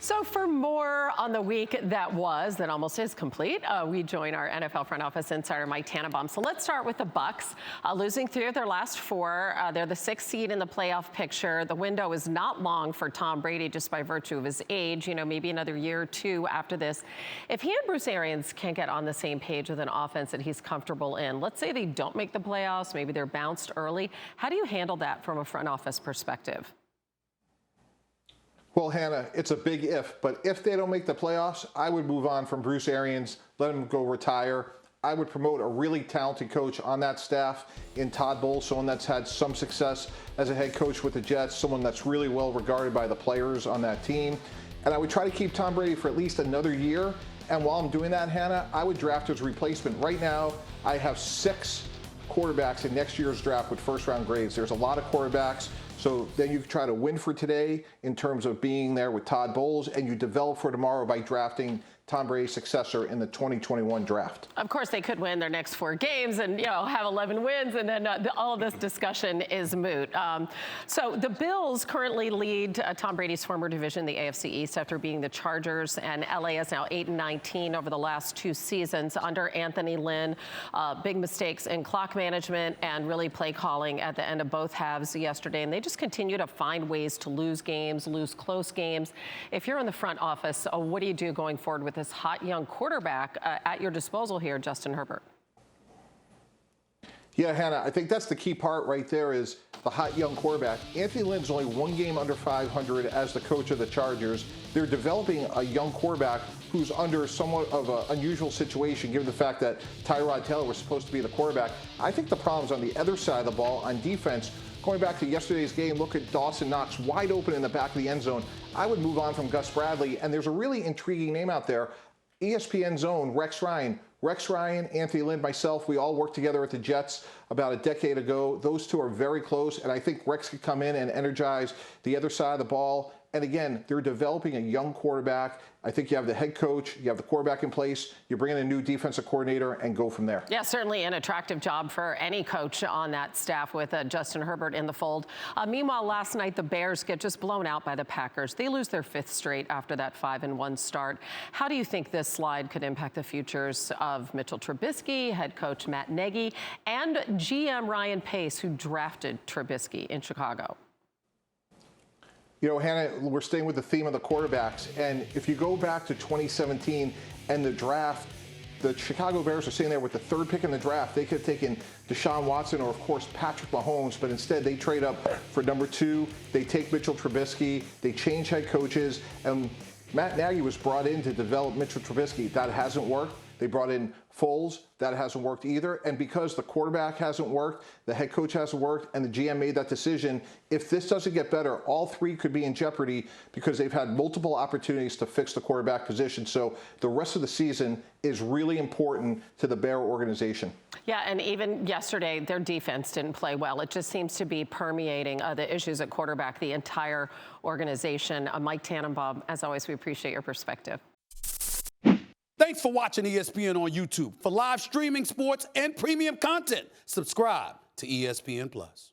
So for more on the week that almost is complete, we join our NFL front office insider, Mike Tannenbaum. So let's start with the Bucs, losing 3 of their last 4. They're the 6th seed in the playoff picture. The window is not long for Tom Brady just by virtue of his age, maybe another year or 2 after this. If he and Bruce Arians can't get on the same page with an offense that he's comfortable in, let's say they don't make the playoffs, maybe they're bounced early. How do you handle that from a front office perspective? Well, Hannah, it's a big if, but if they don't make the playoffs, I would move on from Bruce Arians, let him go retire. I would promote a really talented coach on that staff in Todd Bowles, someone that's had some success as a head coach with the Jets, someone that's really well regarded by the players on that team. And I would try to keep Tom Brady for at least another year. And while I'm doing that, Hannah, I would draft his replacement. Right now, I have 6 quarterbacks in next year's draft with first-round grades. There's a lot of quarterbacks. So then you try to win for today in terms of being there with Todd Bowles, and you develop for tomorrow by drafting Tom Brady's successor in the 2021 draft. Of course, they could win their next 4 games and have 11 wins, and then all of this discussion is moot. So the Bills currently lead Tom Brady's former division, the AFC East, after being the Chargers, and LA is now 8-19 over the last 2 seasons under Anthony Lynn. Big mistakes in clock management and really play calling at the end of both halves yesterday, and they just continue to find ways to lose games, lose close games. If you're in the front office, what do you do going forward with this hot young quarterback at your disposal here, Justin Herbert? Yeah, Hannah, I think that's the key part right there is the hot young quarterback. Anthony Lynn's only 1 game under 500 as the coach of the Chargers. They're developing a young quarterback who's under somewhat of an unusual situation given the fact that Tyrod Taylor was supposed to be the quarterback. I think the problem's on the other side of the ball on defense. Going back to yesterday's game, look at Dawson Knox wide open in the back of the end zone. I would move on from Gus Bradley, and there's a really intriguing name out there. ESPN Zone, Rex Ryan. Rex Ryan, Anthony Lynn, myself, we all worked together at the Jets about a decade ago. Those 2 are very close, and I think Rex could come in and energize the other side of the ball. And again, they're developing a young quarterback. I think you have the head coach, you have the quarterback in place, you bring in a new defensive coordinator and go from there. Yeah, certainly an attractive job for any coach on that staff with Justin Herbert in the fold. Meanwhile, last night, the Bears get just blown out by the Packers. They lose their 5th straight after that 5-1 start. How do you think this slide could impact the futures of Mitchell Trubisky, head coach Matt Nagy, and GM Ryan Pace, who drafted Trubisky in Chicago? Hannah, we're staying with the theme of the quarterbacks. And if you go back to 2017 and the draft, the Chicago Bears are sitting there with the 3rd pick in the draft. They could have taken Deshaun Watson or, of course, Patrick Mahomes, but instead they trade up for number 2. They take Mitchell Trubisky. They change head coaches. And Matt Nagy was brought in to develop Mitchell Trubisky. That hasn't worked. They brought in Foles. That hasn't worked either. And because the quarterback hasn't worked, the head coach hasn't worked, and the GM made that decision, if this doesn't get better, all 3 could be in jeopardy because they've had multiple opportunities to fix the quarterback position. So the rest of the season is really important to the Bear organization. Yeah, and even yesterday, their defense didn't play well. It just seems to be permeating the issues at quarterback, the entire organization. Mike Tannenbaum, as always, we appreciate your perspective. Thanks for watching ESPN on YouTube. For live streaming, sports, and premium content, subscribe to ESPN+.